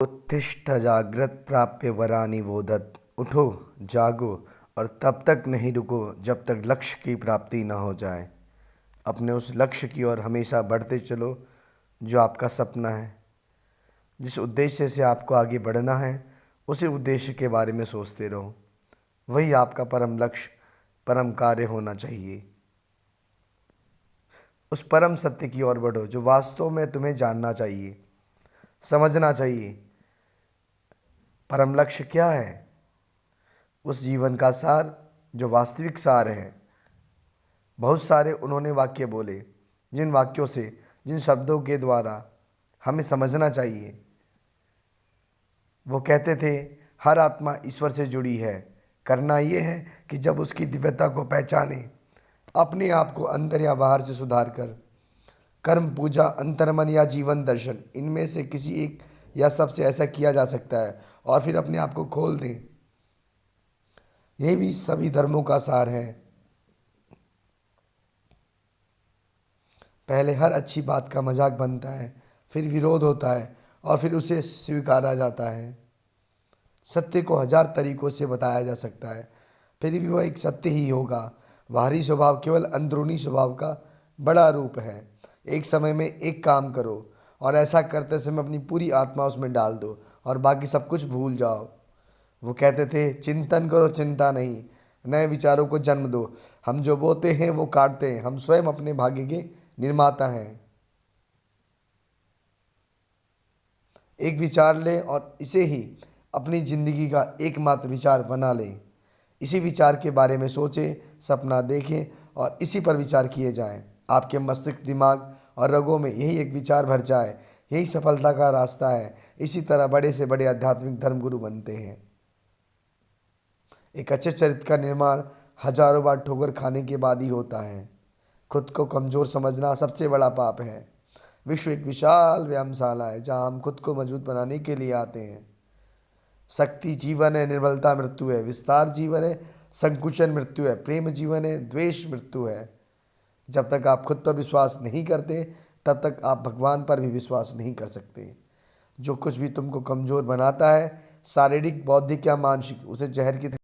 उत्तिष्ठ जाग्रत प्राप्य वरानि वोदत। उठो, जागो और तब तक नहीं रुको जब तक लक्ष्य की प्राप्ति ना हो जाए। अपने उस लक्ष्य की ओर हमेशा बढ़ते चलो जो आपका सपना है। जिस उद्देश्य से आपको आगे बढ़ना है उसी उद्देश्य के बारे में सोचते रहो। वही आपका परम लक्ष्य, परम कार्य होना चाहिए। उस परम सत्य की ओर बढ़ो जो वास्तव में तुम्हें जानना चाहिए, समझना चाहिए। परम लक्ष्य क्या है? उस जीवन का सार जो वास्तविक सार है। बहुत सारे उन्होंने वाक्य बोले, जिन वाक्यों से, जिन शब्दों के द्वारा हमें समझना चाहिए। वो कहते थे, हर आत्मा ईश्वर से जुड़ी है। करना ये है कि जब उसकी दिव्यता को पहचाने, अपने आप को अंदर या बाहर से सुधार कर, कर्म, पूजा, अंतर्मन या जीवन दर्शन, इनमें से किसी एक या सबसे ऐसा किया जा सकता है और फिर अपने आप को खोल दें। यही भी सभी धर्मों का सार है। पहले हर अच्छी बात का मजाक बनता है, फिर विरोध होता है और फिर उसे स्वीकारा जाता है। सत्य को हजार तरीकों से बताया जा सकता है, फिर भी वह एक सत्य ही होगा। बाहरी स्वभाव केवल अंदरूनी स्वभाव का बड़ा रूप है। एक समय में एक काम करो और ऐसा करते समय अपनी पूरी आत्मा उसमें डाल दो और बाकी सब कुछ भूल जाओ। वो कहते थे, चिंतन करो, चिंता नहीं। नए विचारों को जन्म दो। हम जो बोते हैं वो काटते हैं। हम स्वयं अपने भाग्य के निर्माता हैं। एक विचार लें और इसे ही अपनी जिंदगी का एकमात्र विचार बना लें। इसी विचार के बारे में सोचें, सपना देखें और इसी पर विचार किए जाएं। आपके मस्तिष्क, दिमाग और रगों में यही एक विचार भर जाए, यही सफलता का रास्ता है। इसी तरह बड़े से बड़े आध्यात्मिक धर्मगुरु बनते हैं। एक अच्छे चरित्र का निर्माण हजारों बार ठोकर खाने के बाद ही होता है। खुद को कमज़ोर समझना सबसे बड़ा पाप है। विश्व एक विशाल व्यायामशाला है जहाँ हम खुद को मजबूत बनाने के लिए आते हैं। शक्ति जीवन है, निर्बलता मृत्यु है। विस्तार जीवन है, संकुचन मृत्यु है। प्रेम जीवन है, द्वेष मृत्यु है। जब तक आप खुद पर विश्वास नहीं करते तब तक आप भगवान पर भी विश्वास नहीं कर सकते। जो कुछ भी तुमको कमज़ोर बनाता है, शारीरिक, बौद्धिक या मानसिक, उसे जहर की